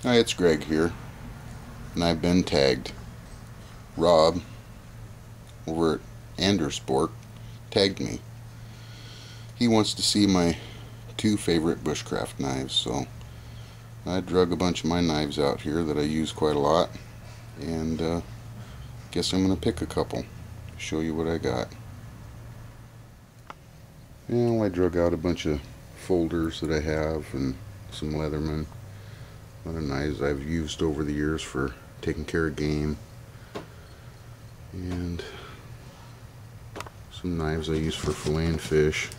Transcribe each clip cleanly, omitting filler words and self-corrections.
Hi, it's Greg here, and I've been tagged. Rob over at Andersborg tagged me. He wants to see my two favorite bushcraft knives, so I drug a bunch of my knives out here that I use quite a lot, and guess I'm going to pick a couple, show you what I got. Well, I drug out a bunch of folders that I have and some Leatherman. A lot of knives I've used over the years for taking care of game, and some knives I use for filleting fish.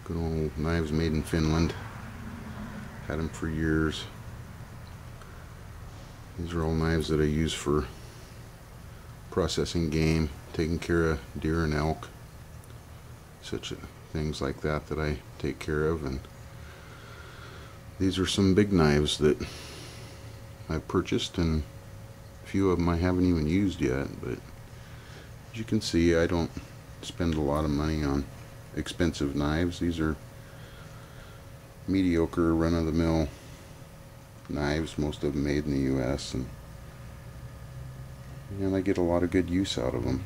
Good old knives made in Finland. Had them for years. These are all knives that I use for processing game, taking care of deer and elk, things like that I take care of. And these are some big knives that I've purchased, and a few of them I haven't even used yet, but as you can see, I don't spend a lot of money on expensive knives. These are mediocre, run-of-the-mill knives, most of them made in the US, and I get a lot of good use out of them.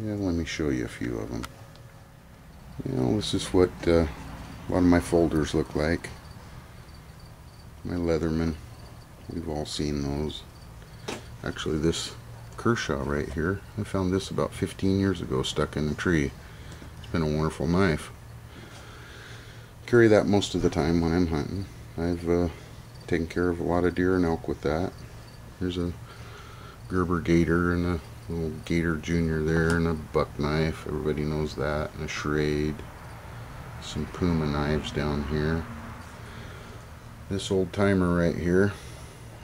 Yeah, let me show you a few of them. This is what a lot of my folders look like. My Leatherman, we've all seen those. Actually, this Kershaw right here, I found this about 15 years ago stuck in a tree. It's been a wonderful knife. Carry that most of the time when I'm hunting. I've taken care of a lot of deer and elk with that. There's a Gerber Gator and a little Gator Junior there, and a buck knife, everybody knows that, and a Schrade. Some Puma knives down here. This old timer right here,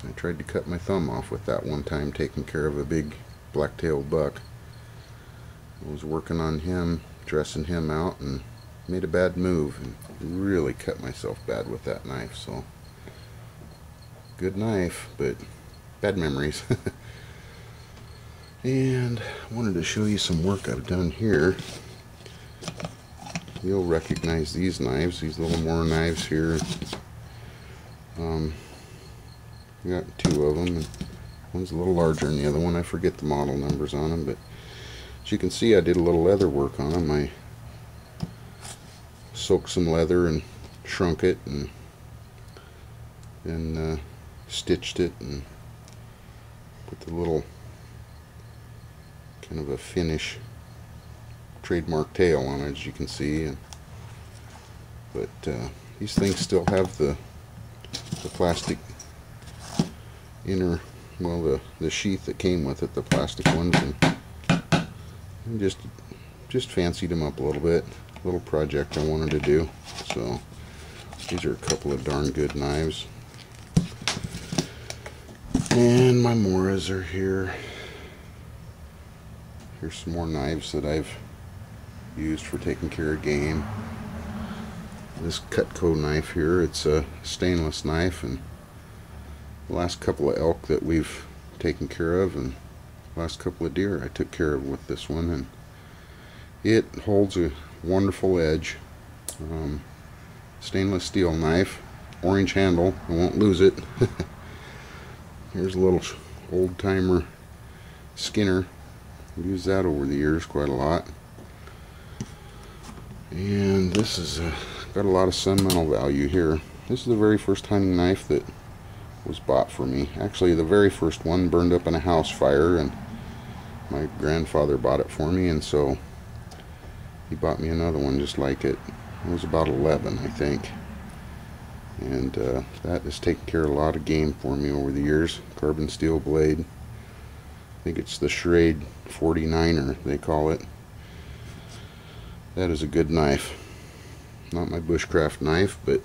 I tried to cut my thumb off with that one time taking care of a big black-tailed buck. I was working on him, dressing him out, and made a bad move and really cut myself bad with that knife. So good knife, but bad memories. And I wanted to show you some work I've done here. You'll recognize these knives, these little more knives here. We got two of them, and one's a little larger than the other one. I forget the model numbers on them, but as you can see, I did a little leather work on them. I soaked some leather and shrunk it, and then stitched it and put the little kind of a finish trademark tail on it, as you can see. But these things still have the plastic inner, well, the sheath that came with it, the plastic ones, and just fancied them up a little bit. Little project I wanted to do. So these are a couple of darn good knives. And my Moras are here. Here's some more knives that I've used for taking care of game. This Cutco knife here, it's a stainless knife, and the last couple of elk that we've taken care of, and the last couple of deer I took care of with this one, and it holds a wonderful edge. Stainless steel knife, orange handle, I won't lose it. Here's a little old timer Skinner. I've used that over the years quite a lot. And this is got a lot of sentimental value here. This is the very first hunting knife that was bought for me. Actually, the very first one burned up in a house fire, and my grandfather bought it for me, and so he bought me another one just like it. I was about 11, I think. And that has taken care of a lot of game for me over the years. Carbon steel blade. I think it's the Schrade 49er, they call it. That is a good knife. Not my Bushcraft knife, but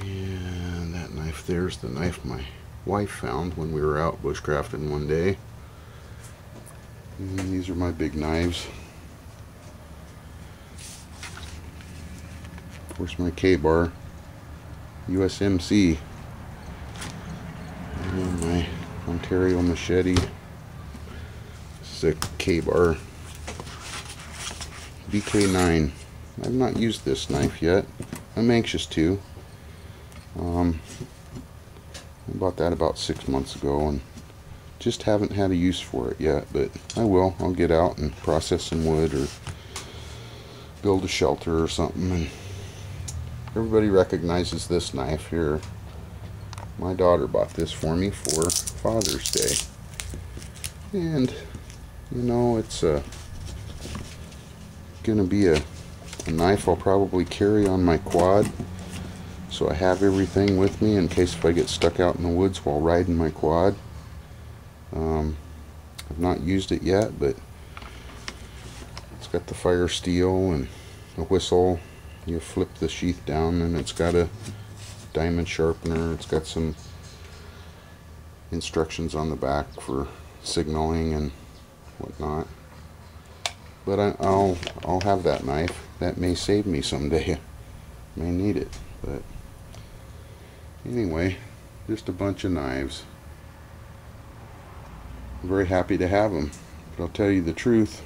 and that knife there's the knife my wife found when we were out bushcrafting one day. And these are my big knives. Of course, my K-bar USMC, and my Ontario machete. This is a K-bar BK9. I've not used this knife yet. I'm anxious to. I bought that about 6 months ago and just haven't had a use for it yet, but I will. I'll get out and process some wood or build a shelter or something. And everybody recognizes this knife here. My daughter bought this for me for Father's Day, and you know, it's gonna be a knife I'll probably carry on my quad, so I have everything with me in case if I get stuck out in the woods while riding my quad. I've not used it yet, but it's got the fire steel and a whistle. You flip the sheath down and it's got a diamond sharpener. It's got some instructions on the back for signaling and whatnot. But I'll have that knife. That may save me someday. May need it. But anyway, just a bunch of knives. I'm very happy to have them. But I'll tell you the truth.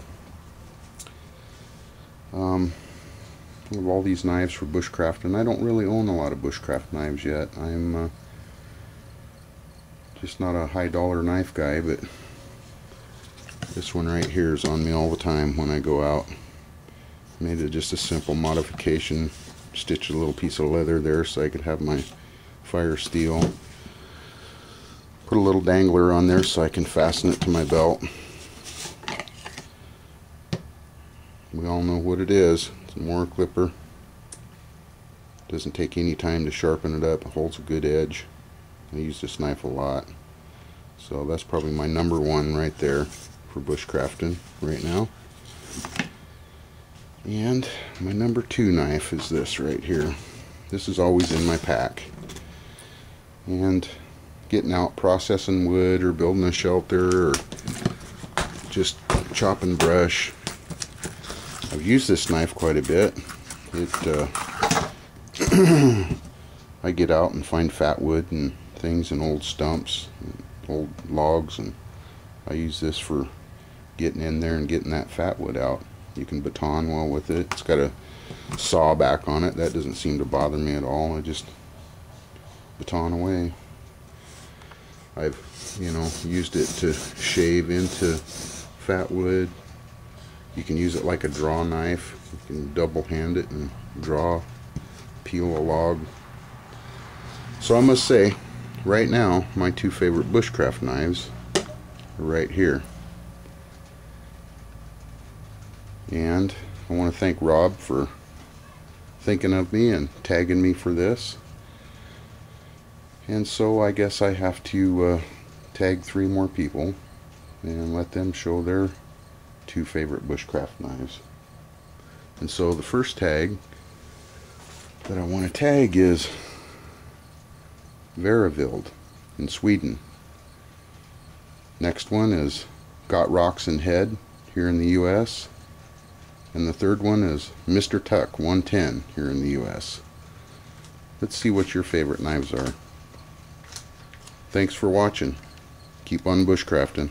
I have all these knives for bushcraft, and I don't really own a lot of bushcraft knives yet. I'm just not a high dollar knife guy, but this one right here is on me all the time when I go out. Made it just a simple modification, stitched a little piece of leather there so I could have my fire steel. Put a little dangler on there so I can fasten it to my belt. We all know what it is. It's a Moore clipper. Doesn't take any time to sharpen it up. It holds a good edge. I use this knife a lot. So that's probably my number one right there for bushcrafting right now. And my number two knife is this right here. This is always in my pack. And getting out processing wood or building a shelter or just chopping brush. I've used this knife quite a bit. I get out and find fat wood and things and old stumps and old logs, and I use this for getting in there and getting that fat wood out. You can baton well with it. It's got a saw back on it. That doesn't seem to bother me at all. I just baton away. I've, you know, used it to shave into fat wood. You can use it like a draw knife. You can double hand it and draw, peel a log. So I must say, right now, my two favorite bushcraft knives are right here. And I want to thank Rob for thinking of me and tagging me for this. And so I guess I have to tag 3 more people and let them show their 2 favorite bushcraft knives. And so the first tag that I want to tag is Veravild in Sweden. Next one is Got Rocks and Head here in the US. And the third one is Mr. Tuck 110 here in the US. Let's see what your favorite knives are. Thanks for watching. Keep on bushcrafting.